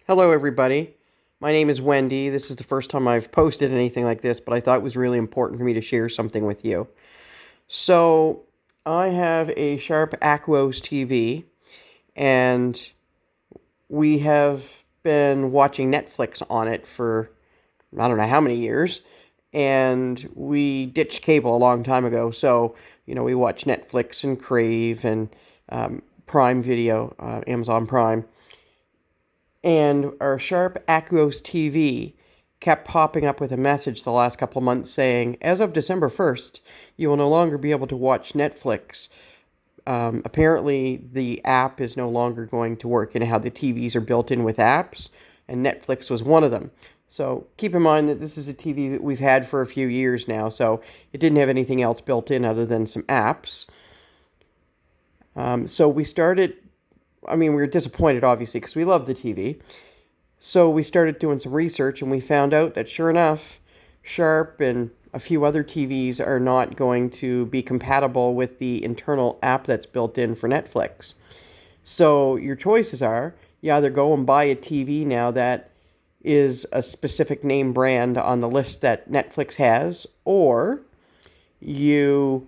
Hello, everybody. My name is Wendy. This is the first time I've posted anything like this, but I thought it was really important for me to share something with you. So, I have a Sharp Aquos TV, and we have been watching Netflix on it for I don't know how many years, and we ditched cable a long time ago. So, we watch Netflix and Crave and Prime Video, Amazon Prime. And our Sharp Aquos TV kept popping up with a message the last couple of months saying, as of December 1st, you will no longer be able to watch Netflix. Apparently, the app is no longer going to work. You know how the TVs are built in with apps, and Netflix was one of them. So keep in mind that this is a TV that we've had for a few years now, so it didn't have anything else built in other than some apps. So we were disappointed, obviously, because we loved the TV. So we started doing some research, and we found out that, sure enough, Sharp and a few other TVs are not going to be compatible with the internal app that's built in for Netflix. So your choices are, you either go and buy a TV now that is a specific name brand on the list that Netflix has, or you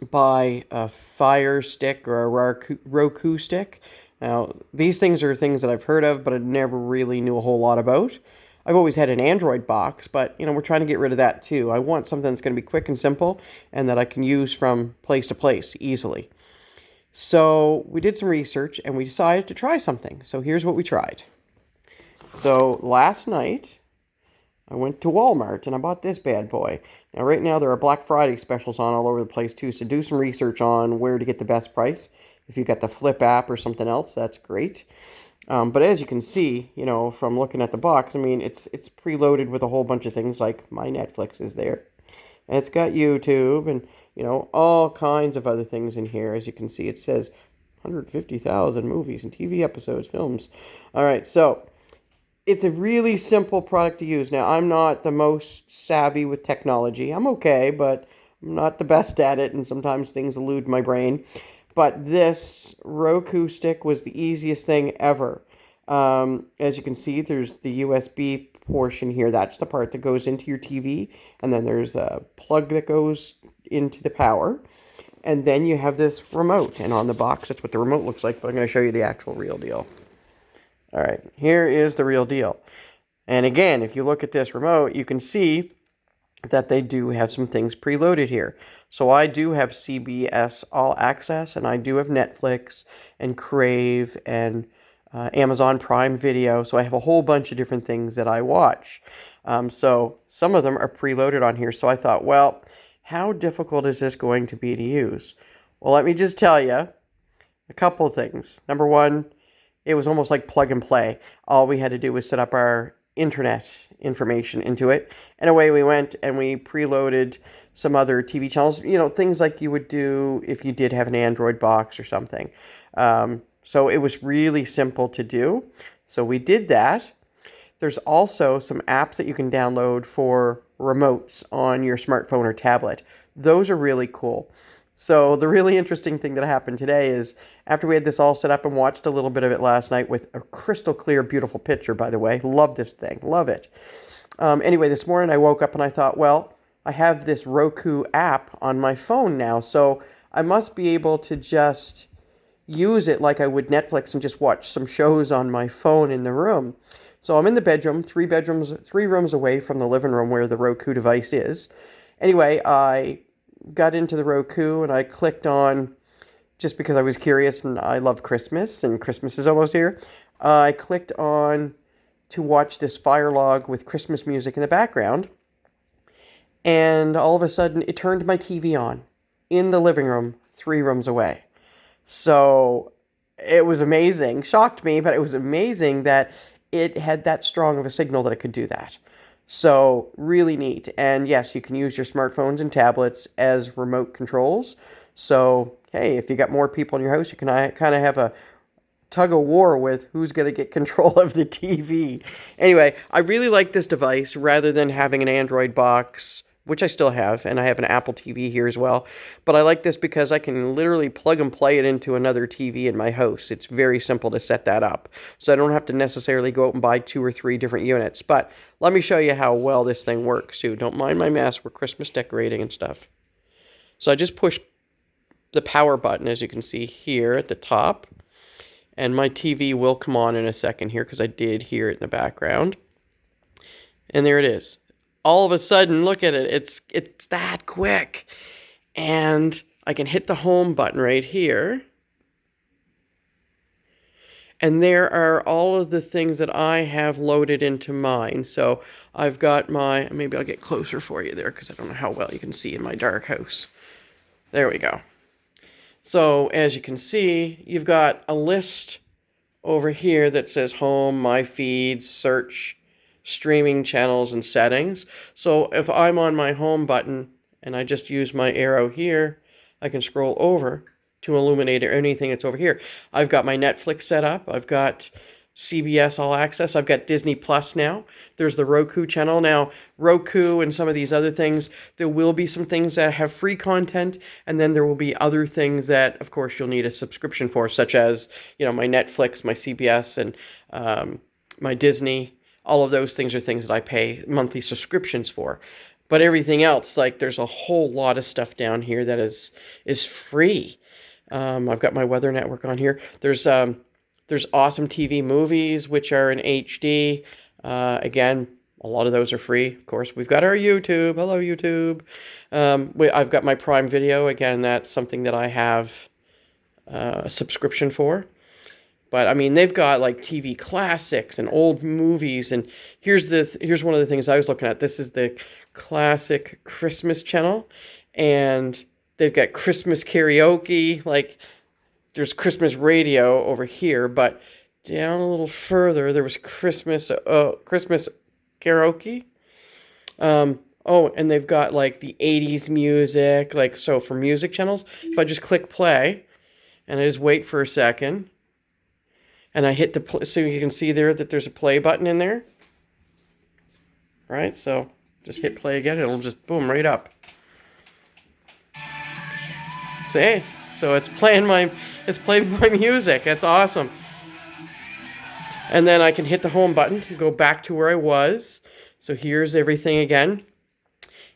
buy a Fire Stick or a Roku Stick. Now, these things are things that I've heard of, but I never really knew a whole lot about. I've always had an Android box, but, we're trying to get rid of that too. I want something that's going to be quick and simple and that I can use from place to place easily. So we did some research and we decided to try something. So here's what we tried. So last night, I went to Walmart and I bought this bad boy. Now, right now, there are Black Friday specials on all over the place, too, so do some research on where to get the best price. If you got the Flip app or something else, that's great. But as you can see, from looking at the box, it's preloaded with a whole bunch of things like my Netflix is there. And it's got YouTube and, all kinds of other things in here. As you can see, it says 150,000 movies and TV episodes, films. All right, so it's a really simple product to use. Now, I'm not the most savvy with technology. I'm okay, but I'm not the best at it, and sometimes things elude my brain. But this Roku stick was the easiest thing ever. As you can see, there's the USB portion here. That's the part that goes into your TV. And then there's a plug that goes into the power. And then you have this remote. And on the box, that's what the remote looks like. But I'm going to show you the actual real deal. All right, here is the real deal. And again, if you look at this remote, you can see that they do have some things preloaded here. So I do have CBS All Access, and I do have Netflix and Crave and Amazon Prime Video. So I have a whole bunch of different things that I watch. So some of them are preloaded on here. So I thought, well, how difficult is this going to be to use? Well, let me just tell you a couple of things. Number one, it was almost like plug and play. All we had to do was set up our internet information into it, and away we went, and we preloaded some other TV channels, things like you would do if you did have an Android box or something. So it was really simple to do. So we did that. There's also some apps that you can download for remotes on your smartphone or tablet. Those are really cool. So the really interesting thing that happened today is after we had this all set up and watched a little bit of it last night with a crystal clear, beautiful picture, by the way. Love this thing. Love it. Anyway, this morning I woke up and I thought, well, I have this Roku app on my phone now, so I must be able to just use it like I would Netflix and just watch some shows on my phone in the room. So I'm in the bedroom, three rooms away from the living room where the Roku device is. Anyway, I got into the Roku and I clicked on, just because I was curious and I love Christmas and Christmas is almost here, I clicked on to watch this fire log with Christmas music in the background, and all of a sudden it turned my TV on in the living room 3 rooms away. So it was amazing, shocked me, but it was amazing that it had that strong of a signal that it could do that. So really neat. And yes, you can use your smartphones and tablets as remote controls. So, hey, if you got more people in your house, you can kind of have a tug of war with who's going to get control of the TV. Anyway, I really like this device rather than having an Android box which I still have, and I have an Apple TV here as well. But I like this because I can literally plug and play it into another TV in my house. It's very simple to set that up. So I don't have to necessarily go out and buy 2 or 3 different units. But let me show you how well this thing works too. Don't mind my mess. We're Christmas decorating and stuff. So I just push the power button, as you can see here at the top. And my TV will come on in a second here because I did hear it in the background. And there it is. All of a sudden, look at it. It's that quick. And I can hit the home button right here. And there are all of the things that I have loaded into mine. So I've got my, maybe I'll get closer for you there because I don't know how well you can see in my dark house. There we go. So as you can see, you've got a list over here that says home, my feeds, search, streaming channels, and settings. So if I'm on my home button and I just use my arrow here, I can scroll over to illuminate anything that's over here. I've got my Netflix set up. I've got CBS All Access. I've got Disney Plus now. There's the Roku channel. Now, Roku and some of these other things, there will be some things that have free content, and then there will be other things that, of course, you'll need a subscription for, such as, you know, my Netflix, my CBS, and my Disney. All of those things are things that I pay monthly subscriptions for. But everything else, like there's a whole lot of stuff down here that is free. I've got my Weather Network on here. There's awesome TV movies, which are in HD. Again, a lot of those are free. Of course, we've got our YouTube. Hello, YouTube. I've got my Prime Video. Again, that's something that I have a subscription for. But, I mean, they've got, like, TV classics and old movies. And here's one of the things I was looking at. This is the classic Christmas channel. And they've got Christmas karaoke. Like, there's Christmas radio over here. But down a little further, there was Christmas karaoke. Oh, and they've got, like, the 80s music. Like, so for music channels, if I just click play and I just wait for a second, and I hit the play, so you can see there that there's a play button in there. Right, so just hit play again, it'll just boom right up. See, so it's playing my music. That's awesome. And then I can hit the home button to go back to where I was. So here's everything again.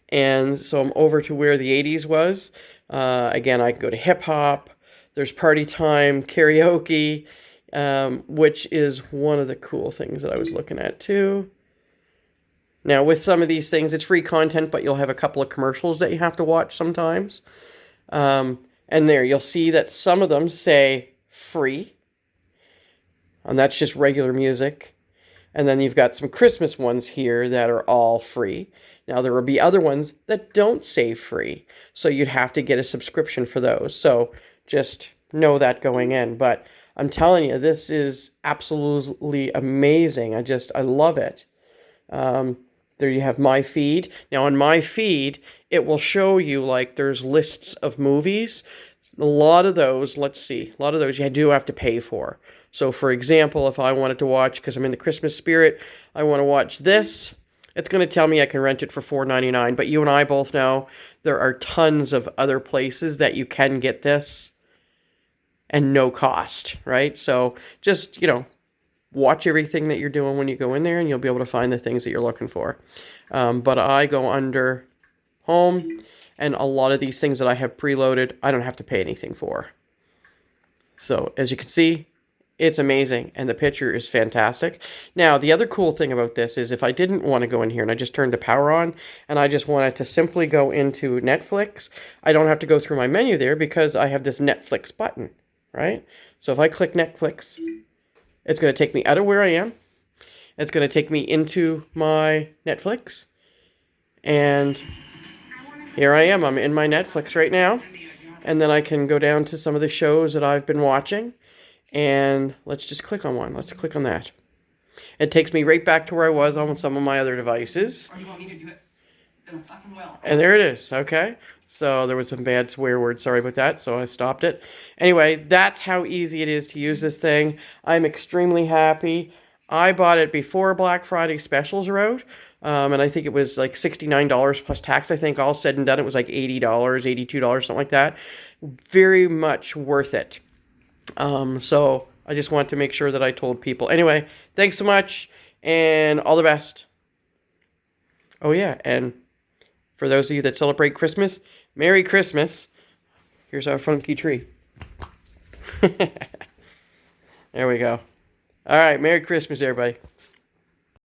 And so I'm over to where the 80s was. Again, I can go to hip hop. There's party time, karaoke. Which is one of the cool things that I was looking at too. Now, with some of these things, it's free content, but you'll have a couple of commercials that you have to watch sometimes. And there, you'll see that some of them say free. And that's just regular music. And then you've got some Christmas ones here that are all free. Now, there will be other ones that don't say free. So you'd have to get a subscription for those. So just know that going in. But I'm telling you, this is absolutely amazing. I love it. There you have my feed. Now on my feed, it will show you like there's lists of movies. A lot of those, let's see, a lot of those you do have to pay for. So for example, if I wanted to watch, because I'm in the Christmas spirit, I want to watch this, it's going to tell me I can rent it for $4.99. But you and I both know there are tons of other places that you can get this and no cost, right? So just, you know, watch everything that you're doing when you go in there and you'll be able to find the things that you're looking for. But I go under home, and a lot of these things that I have preloaded, I don't have to pay anything for. So as you can see, it's amazing, and the picture is fantastic. Now, the other cool thing about this is if I didn't want to go in here and I just turned the power on and I just wanted to simply go into Netflix, I don't have to go through my menu there because I have this Netflix button. Right? So if I click Netflix, it's going to take me out of where I am. It's going to take me into my Netflix. And here I am. I'm in my Netflix right now. And then I can go down to some of the shows that I've been watching. And let's just click on one. Let's click on that. It takes me right back to where I was on some of my other devices. Or do you want me to do it? And there it is. Okay. So there was some bad swear words, sorry about that, so I stopped it. Anyway, that's how easy it is to use this thing. I'm extremely happy. I bought it before Black Friday specials are out. And I think it was like $69 plus tax. I think all said and done, it was like $80, $82, something like that. Very much worth it. So I just want to make sure that I told people. Anyway, thanks so much and all the best. Oh, yeah. And for those of you that celebrate Christmas, Merry Christmas. Here's our funky tree. There we go. All right. Merry Christmas, everybody.